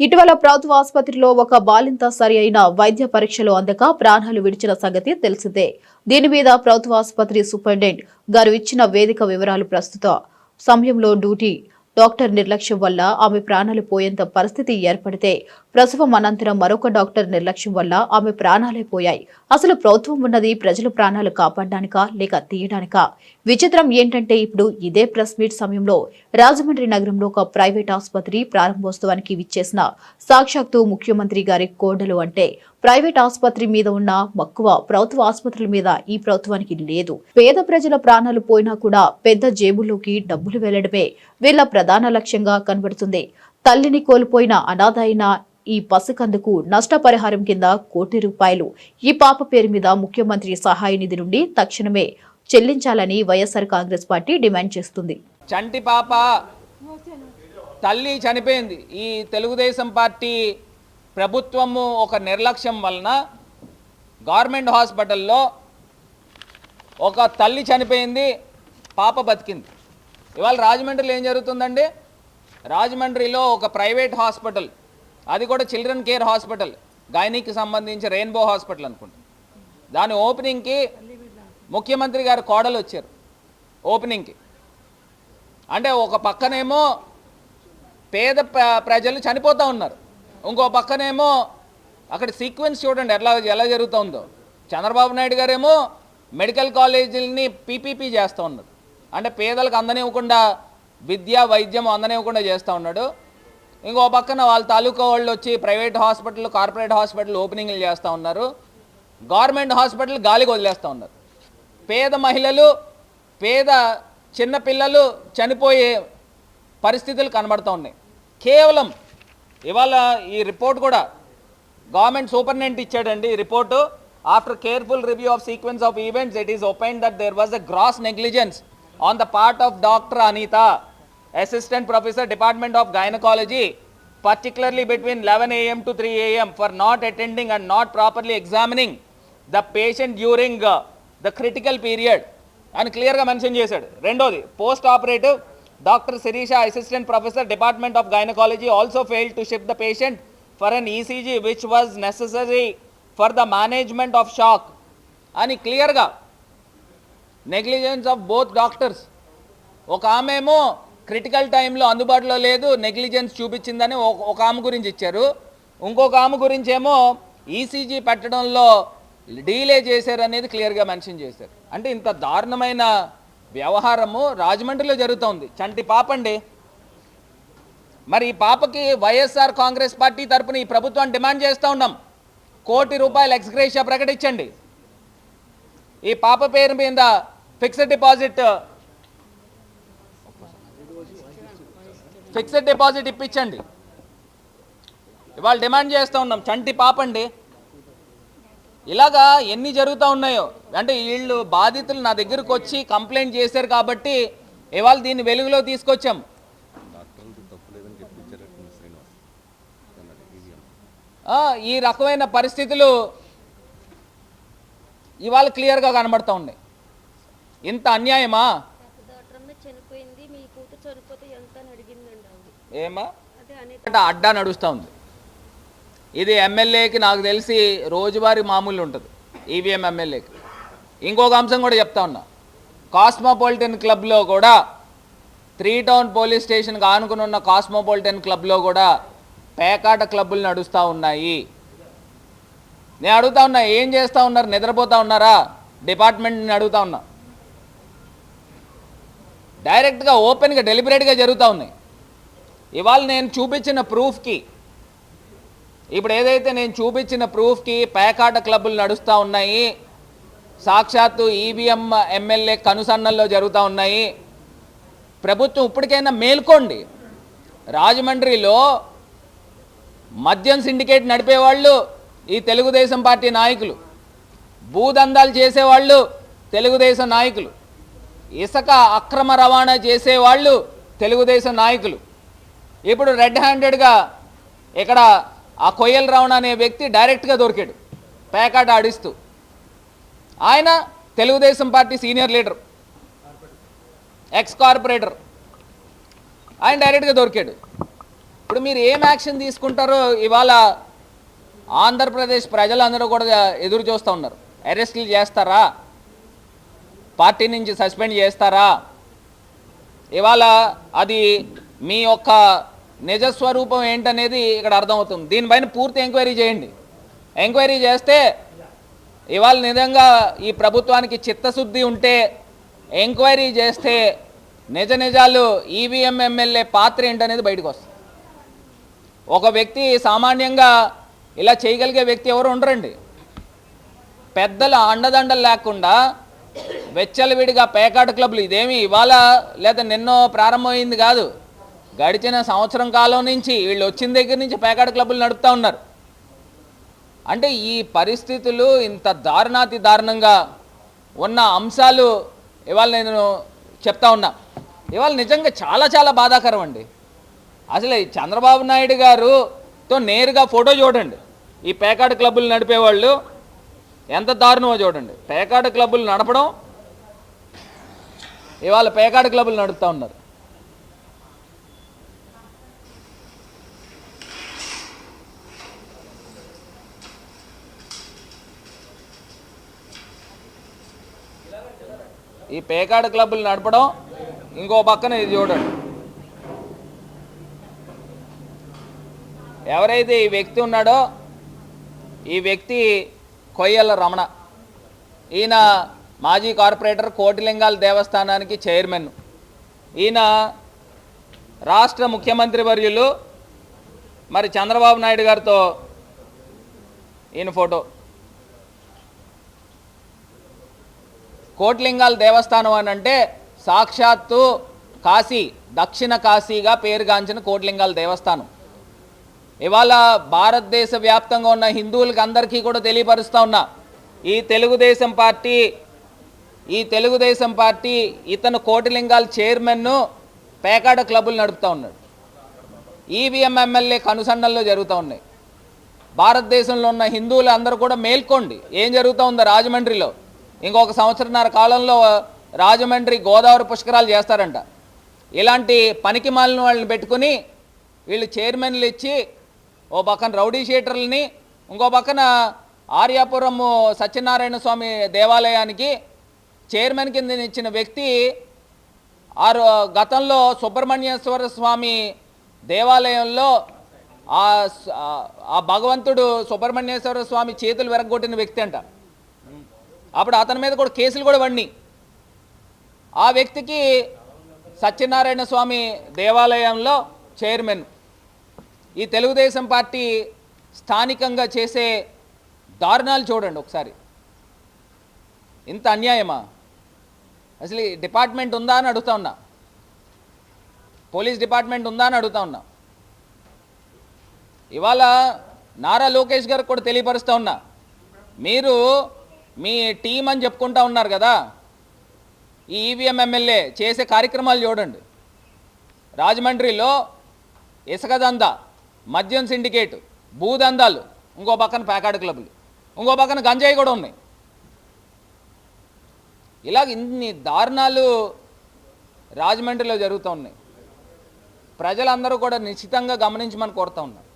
ఇటీవల ప్రభుత్వ ఆసుపత్రిలో ఒక బాలింత సరి అయిన వైద్య పరీక్షలు అందక ప్రాణాలు విడిచిన సంగతి తెలిసిందే. దీని మీద ప్రభుత్వ ఆసుపత్రి సూపరింటెండెంట్ గారు ఇచ్చిన వేదిక వివరాలు ప్రస్తుత సమయంలో డ్యూటీ డాక్టర్ నిర్లక్ష్యం వల్ల ఆమె ప్రాణాలు పోయేంత పరిస్థితి ఏర్పడితే ప్రసవం అనంతరం మరొక డాక్టర్ నిర్లక్ష్యం వల్ల ఆమె ప్రాణాలే పోయాయి. అసలు ప్రభుత్వం ఉన్నది ప్రజల ప్రాణాలు కాపాడడానికా లేక తీయడానికా? విచిత్రం ఏంటంటే ఇప్పుడు ఇదే ప్రెస్ మీట్ సమయంలో రాజమండ్రి నగరంలో ఒక ప్రైవేట్ ఆసుపత్రి ప్రారంభోత్సవానికి విచ్చేసిన సాక్షాత్తు ముఖ్యమంత్రి గారి కోడలు. అంటే ప్రైవేట్ ఆసుపత్రి మీద ఉన్న మక్కువ ప్రభుత్వ ఆసుపత్రుల మీద ఈ ప్రభుత్వానికి లేదు. పేద ప్రజల ప్రాణాలు పోయినా కూడా పెద్ద జేబుల్లోకి డబ్బులు వెళ్లడమే వీళ్ల ప్రధాన లక్ష్యంగా కనబడుతుంది. తల్లిని కోల్పోయిన అనాథ అయిన ఈ పసికందుకు నష్టపరిహారం కింద ₹1 ఈ పాప పేరు మీద ముఖ్యమంత్రి సహాయ నిధి నుండి తక్షణమే చెల్లించాలని వైఎస్ఆర్ కాంగ్రెస్ పార్టీ డిమాండ్ చేస్తుంది. చంటి పాప తల్లి చనిపోయింది. ఈ తెలుగుదేశం పార్టీ ప్రభుత్వము ఒక నిర్లక్ష్యం వలన గవర్నమెంట్ హాస్పిటల్లో ఒక తల్లి చనిపోయింది, పాప బతికింది. ఇవాళ రాజమండ్రిలో ఏం జరుగుతుందండి? రాజమండ్రిలో ఒక ప్రైవేట్ హాస్పిటల్, అది కూడా చిల్డ్రన్ కేర్ హాస్పిటల్, గైనీకి సంబంధించి రెయిన్బో హాస్పిటల్ అనుకుంటా, దాని ఓపెనింగ్కి ముఖ్యమంత్రి గారు కోడలు వచ్చారు. ఓపెనింగ్కి అంటే ఒక పక్కనేమో పేద ప్రజలు చనిపోతూ ఉన్నారు, ఇంకో పక్కనేమో అక్కడ సీక్వెన్స్ చూడండి ఎలా జరుగుతుందో. చంద్రబాబు నాయుడు గారేమో మెడికల్ కాలేజీలని పీపీపీ చేస్తూ ఉన్నారు, అంటే పేదలకు అందనివ్వకుండా విద్య వైద్యం అందనివ్వకుండా చేస్తూ ఉన్నాడు. ఇంకో పక్కన వాళ్ళ తాలూకా వాళ్ళు వచ్చి ప్రైవేట్ హాస్పిటల్ కార్పొరేట్ హాస్పిటల్ ఓపెనింగ్లు చేస్తూ ఉన్నారు, గవర్నమెంట్ హాస్పిటల్ గాలికి వదిలేస్తూ ఉన్నారు. పేద మహిళలు పేద చిన్నపిల్లలు చనిపోయే పరిస్థితులు కనబడుతూ ఉన్నాయి. కేవలం ఇవాళ ఈ రిపోర్ట్ కూడా గవర్నమెంట్ సూపరింటెండెంట్ ఇచ్చాడండి. ఈ report after careful review of sequence of events it is open that there was a gross negligence on the part of Dr. Anita, Assistant Professor, Department of Gynecology, particularly between 11 a.m. to 3 a.m. for not attending and not properly examining the patient during the critical period. And clear ga mention chesadu. Rendodi, post operative, Dr. Sirisha, Assistant Professor, Department of Gynecology, also failed to ship the patient for an ECG which was necessary for the management of shock. And clear ga negligence of both doctors. ఒక ఆమె ఏమో critical టైంలో అందుబాటులో లేదు, negligence చూపించిందని ఒక ఆమె గురించి ఇచ్చారు, ఇంకొక ఆమె గురించి ఏమో ఈసీజీ పెట్టడంలో డీలే చేశారు అనేది క్లియర్గా మెన్షన్ చేశారు. అంటే ఇంత దారుణమైన వ్యవహారము రాజమండ్రిలో జరుగుతోంది. చంటి పాప అండి. మరి ఈ పాపకి వైఎస్ఆర్ కాంగ్రెస్ పార్టీ తరపున ఈ ప్రభుత్వాన్ని డిమాండ్ చేస్తూ ఉన్నాం, ₹1 ఎక్స్గ్రేషియా ప్రకటించండి. ఈ పాప పేరు మీద ఫిక్స్డ్ డిపాజిట్ ఇప్పించండి. ఇవాళ డిమాండ్ చేస్తూ ఉన్నాం. చంటి పాప అండి. ఇలాగా ఎన్ని జరుగుతూ ఉన్నాయో. అంటే వీళ్ళు బాధితులు నా దగ్గరకు వచ్చి కంప్లైంట్ చేశారు కాబట్టి ఇవాళ దీన్ని వెలుగులో తీసుకొచ్చాం. ఈ రకమైన పరిస్థితులు ఇవాళ క్లియర్గా కనబడుతూ ఉన్నాయి. ఇంత అన్యాయమా? ఏమా అడ్డా నడుస్తూ ఉంది. ఇది ఎమ్మెల్యేకి నాకు తెలిసి రోజువారీ మామూలు ఉంటుంది, ఈవీఎం ఎమ్మెల్యేకి. ఇంకొక అంశం కూడా చెప్తా ఉన్నా. కాస్మోపాలిటన్ క్లబ్లో కూడా 3 టౌన్ పోలీస్ స్టేషన్కి ఆనుకుని ఉన్న కాస్మోపాలిటన్ క్లబ్లో కూడా పేకాట క్లబ్బులు నడుస్తూ ఉన్నాయి. నేను అడుగుతా ఉన్నా, ఏం చేస్తూ ఉన్నారు? నిద్రపోతూ ఉన్నారా? డిపార్ట్మెంట్ని అడుగుతా ఉన్నా. డైరెక్ట్గా ఓపెన్గా డెలిబరేట్గా జరుగుతూ ఉన్నాయి. ఇవాళ నేను చూపించిన ప్రూఫ్కి, ఇప్పుడు ఏదైతే నేను చూపించిన ప్రూఫ్కి పేకాట క్లబ్బులు నడుస్తూ ఉన్నాయి, సాక్షాత్తు ఈవీఎం ఎమ్మెల్యే కనుసన్నల్లో జరుగుతూ ఉన్నాయి. ప్రభుత్వం ఇప్పటికైనా మేల్కోండి. రాజమండ్రిలో మద్యం సిండికేట్ నడిపేవాళ్ళు ఈ తెలుగుదేశం పార్టీ నాయకులు, భూదందాలు చేసేవాళ్ళు తెలుగుదేశం నాయకులు, ఇసుక అక్రమ రవాణా చేసేవాళ్ళు తెలుగుదేశం నాయకులు. ఇప్పుడు రెడ్ హ్యాండెడ్గా ఇక్కడ ఆ కొయ్యల రమణ అనే వ్యక్తి డైరెక్ట్గా దొరికాడు పేకాట ఆడిస్తూ. ఆయన Telugu Desam party senior leader, ex corporator, ఆయన డైరెక్ట్గా దొరికాడు. ఇప్పుడు మీరు ఏం యాక్షన్ తీసుకుంటారో ఇవాళ ఆంధ్రప్రదేశ్ ప్రజలందరూ కూడా ఎదురు చూస్తూ ఉన్నారు. అరెస్టులు చేస్తారా, పార్టీ నుంచి సస్పెండ్ చేస్తారా? ఇవాళ అది మీ యొక్క నిజస్వరూపం ఏంటనేది ఇక్కడ అర్థమవుతుంది. దీనిపైన పూర్తి ఎంక్వైరీ చేయండి. ఎంక్వైరీ చేస్తే ఇవాళ నిజంగా ఈ ప్రభుత్వానికి చిత్తశుద్ధి ఉంటే ఎంక్వైరీ చేస్తే నిజాలు ఈవీఎం ఎమ్మెల్యే పాత్ర ఏంటనేది బయటకు వస్తుంది. ఒక వ్యక్తి సామాన్యంగా ఇలా చేయగలిగే వ్యక్తి ఎవరు ఉండరండి. పెద్దల అండదండలు లేకుండా వెచ్చలవిడిగా పేకాట క్లబ్లు ఇదేమి ఇవాళ లేదా నిన్నో ప్రారంభమైంది కాదు. గడిచిన సంవత్సరం కాలం నుంచి వీళ్ళు వచ్చిన దగ్గర నుంచి పేకాట క్లబ్లు నడుపుతూ ఉన్నారు. అంటే ఈ పరిస్థితులు ఇంత దారుణాతి దారుణంగా ఉన్న అంశాలు ఇవాళ నేను చెప్తా ఉన్నా. ఇవాళ నిజంగా చాలా చాలా బాధాకరం అండి. అసలు ఈ చంద్రబాబు నాయుడు గారుతో నేరుగా ఫోటో చూడండి. ఈ పేకాట క్లబ్బులు నడిపేవాళ్ళు ఎంత దారుణమో చూడండి. పేకాట క్లబ్బులు నడపడం, ఇవాళ పేకాట క్లబ్బులు నడుపుతూ ఉన్నారు. ఈ పేకాట క్లబ్బులు నడపడం, ఇంకో పక్కన ఇది చూడండి. ఎవరైతే ఈ వ్యక్తి ఉన్నాడో ఈ వ్యక్తి కొయ్యల రమణ. ఈయన మాజీ కార్పొరేటర్, కోటిలింగాల దేవస్థానానికి చైర్మన్. ఈయన రాష్ట్ర ముఖ్యమంత్రి వర్యులు మరి చంద్రబాబు నాయుడు గారితో ఈయన ఫోటో. కోటిలింగాల దేవస్థానం అని అంటే సాక్షాత్తు కాశీ, దక్షిణ కాశీగా పేరుగాంచిన కోటిలింగాల దేవస్థానం. ఇవాళ భారతదేశ వ్యాప్తంగా ఉన్న హిందువులకి అందరికీ కూడా తెలియపరుస్తూ ఉన్నా, ఈ తెలుగుదేశం పార్టీ ఇతను కోటిలింగాల చైర్మన్ను పేకాట క్లబ్బులు నడుపుతూ ఉన్నాడు. ఈవీఎం ఎమ్మెల్యే కనుసన్నల్లో జరుగుతూ ఉన్నాయి. భారతదేశంలో ఉన్న హిందువులు అందరూ కూడా మేల్కోండి. ఏం జరుగుతూ ఉందో రాజమండ్రిలో. ఇంకొక సంవత్సరన్నర కాలంలో రాజమండ్రి గోదావరి పుష్కరాలు చేస్తారంట. ఇలాంటి పనికి మాలిన వాళ్ళని పెట్టుకుని వీళ్ళు చైర్మన్లు ఇచ్చి ఓ పక్కన రౌడీ షీటర్లని, ఇంకో పక్కన ఆర్యాపురం సత్యనారాయణ స్వామి దేవాలయానికి చైర్మన్ కింద ఇచ్చిన వ్యక్తి గతంలో సుబ్రహ్మణ్యేశ్వర స్వామి దేవాలయంలో ఆ భగవంతుడు సుబ్రహ్మణ్యేశ్వర స్వామి చేతులు విరగొట్టిన వ్యక్తి అంట. అప్పుడు అతని మీద కూడా కేసులు కూడా పడినాయి. ఆ వ్యక్తికి సత్యనారాయణ స్వామి దేవాలయంలో చైర్మన్. ఈ తెలుగుదేశం పార్టీ స్థానికంగా చేసే దారుణాలు చూడండి ఒకసారి. ఇంత అన్యాయమా? అసలు ఈ డిపార్ట్మెంట్ ఉందా అని అడుగుతా ఉన్నా. పోలీస్ డిపార్ట్మెంట్ ఉందా అని అడుగుతా ఉన్నా. ఇవాళ నారా లోకేష్ గారికి కూడా తెలియపరుస్తూ ఉన్నా, మీరు మీ టీం అని చెప్పుకుంటా ఉన్నారు కదా, ఈ ఈవీఎం ఎమ్మెల్యే చేసే కార్యక్రమాలు చూడండి. రాజమండ్రిలో ఇసుక దందా, మద్యం సిండికేట్, భూదందాలు, ఇంకో పక్కన పేకాట క్లబ్లు, ఇంకో పక్కన గంజాయి కూడా ఉన్నాయి. ఇలాగ ఇన్ని దారుణాలు రాజమండ్రిలో జరుగుతూ ఉన్నాయి. ప్రజలందరూ కూడా నిశ్చితంగా గమనించమని కోరుతా ఉన్నారు.